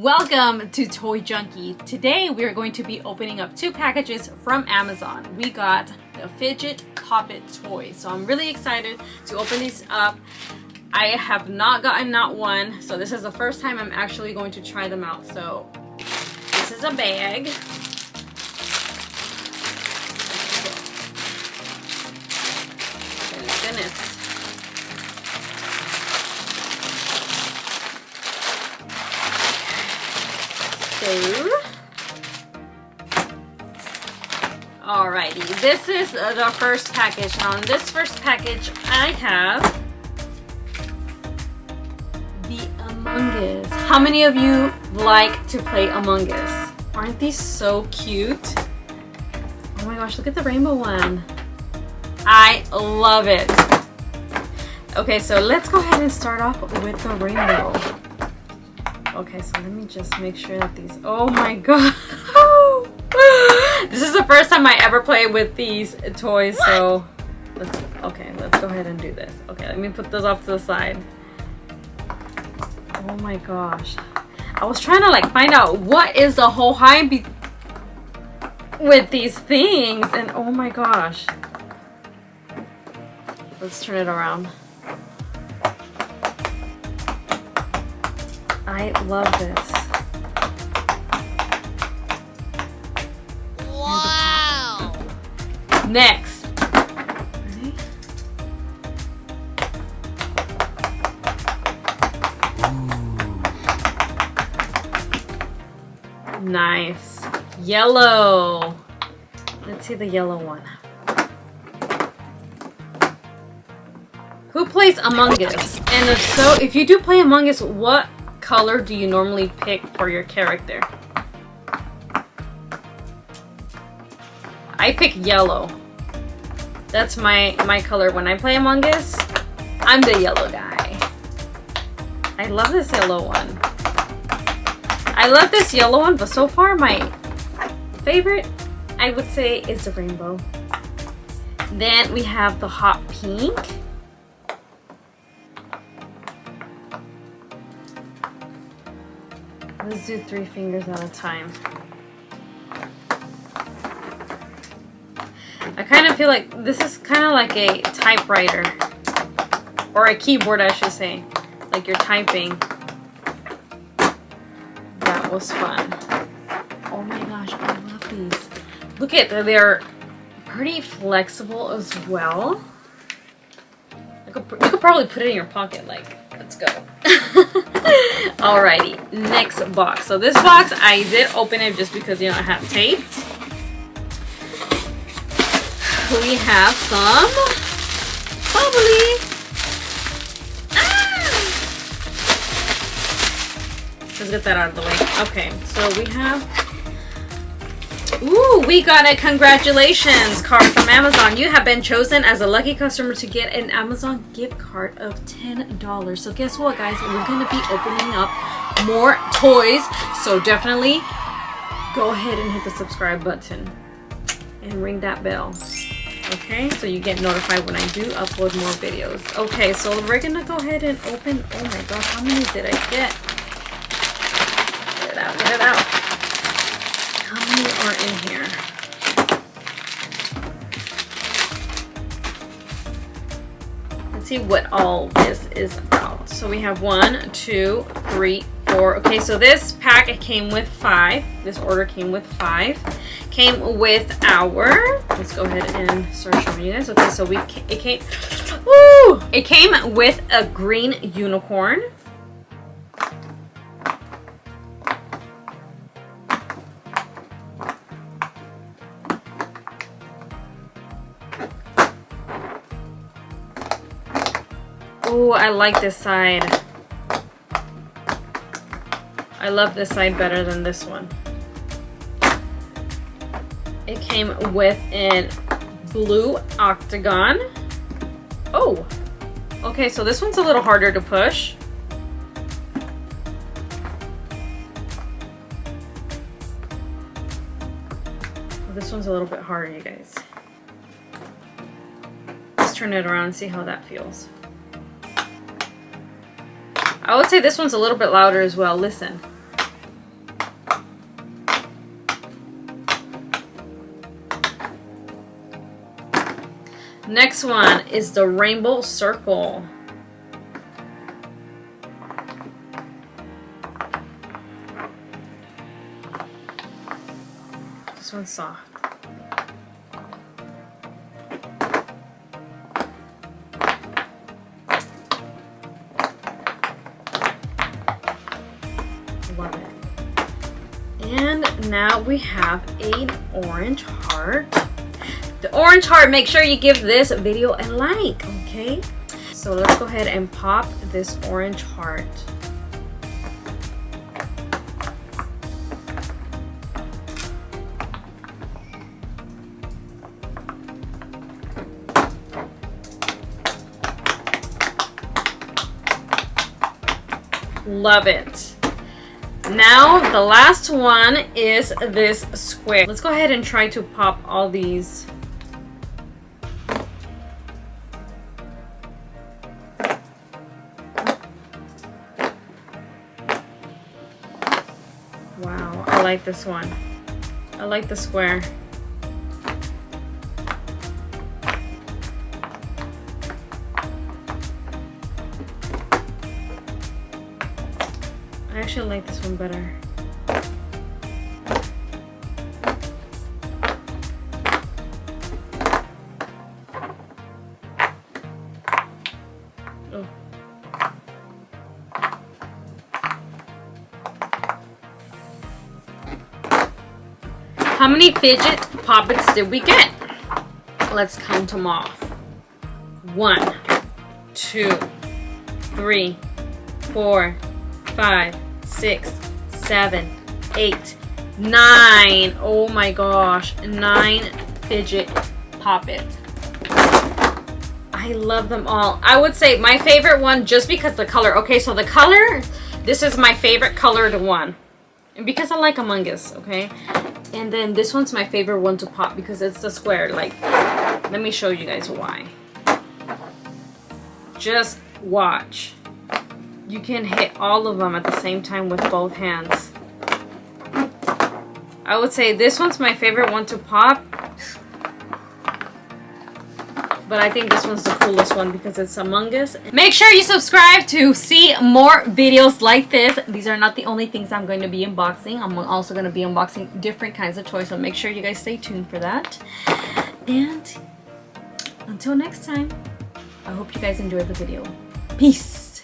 Welcome to Toy Junkie. Today we are going to be opening up two packages from Amazon. We got the Fidget Poppet toy, so I'm really excited to open these up. I have not gotten not one, so this is the first time I'm actually going to try them out. So this is a bag. Goodness. Alrighty, this is the first package. Now in this first package I have the Among Us. How many of you like to play Among Us? Aren't these so cute? Oh my gosh, look at the rainbow one. I love it. Okay, so let's go ahead and start off with the rainbow. Okay, so let me just make sure that these, oh my god. This is the first time I ever play with these toys, so let's go ahead and do this. Okay, let me put those off to the side. Oh my gosh. I was trying to like find out what is the whole hype with these things, and oh my gosh. Let's turn it around. I love this. Wow! Next. Ready? Nice. Yellow. Let's see the yellow one. Who plays Among Us? And if so, if you do play Among Us, what color do you normally pick for your character? I pick yellow. That's my color when I play Among Us. I'm the yellow guy. I love this yellow one. I love this yellow one, but so far my favorite, I would say, is the rainbow. Then we have the hot pink. Let's do 3 fingers at a time. I kind of feel like this is kind of like a typewriter. Or a keyboard, I should say. Like you're typing. That was fun. Oh my gosh, I love these. Look at, they're pretty flexible as well. You could probably put it in your pocket, like, let's go. Alrighty, next box. So this box, I did open it just because, you know, I have tape. We have some bubbly. Let's get that out of the way. Okay, so we have, ooh, we got a congratulations card from Amazon. You have been chosen as a lucky customer to get an Amazon gift card of $10. So guess what, guys? We're going to be opening up more toys. So definitely go ahead and hit the subscribe button and ring that bell. Okay, so you get notified when I do upload more videos. Okay, so we're going to go ahead and open, oh my gosh, how many did I get? Get it out, get it out. How many are in here? Let's see what all this is about. So we have 1, 2, 3, 4. Okay, so this pack came with 5. This order came with 5. Came with our, let's go ahead and start showing you guys. Okay, so it came with a green unicorn. Oh, I like this side. I love this side better than this one. It came with a blue octagon. Oh, okay, so this one's a little harder to push. This one's a little bit harder, you guys. Let's turn it around and see how that feels. I would say this one's a little bit louder as well. Listen. Next one is the rainbow circle. This one's soft. Love it. And now we have an orange heart. The orange heart, make sure you give this video a like, okay? So let's go ahead and pop this orange heart. Love it. Now the last one is this square. Let's go ahead and try to pop all these. Wow, I like this one. I like the square. I actually like this one better. Oh. How many fidget poppets did we get? Let's count them off. 1, 2, 3, 4, 5, 6, 7, 8, 9. Oh my gosh, 9 fidget poppets. I love them all. I would say my favorite one, just because the color. Okay, so the color, this is my favorite colored one. And because I like Among Us, okay? And then this one's my favorite one to pop because it's the square. Like, let me show you guys why. Just watch. You can hit all of them at the same time with both hands. I would say this one's my favorite one to pop. But I think this one's the coolest one because it's Among Us. Make sure you subscribe to see more videos like this. These are not the only things I'm going to be unboxing. I'm also going to be unboxing different kinds of toys. So make sure you guys stay tuned for that. And until next time, I hope you guys enjoyed the video. Peace.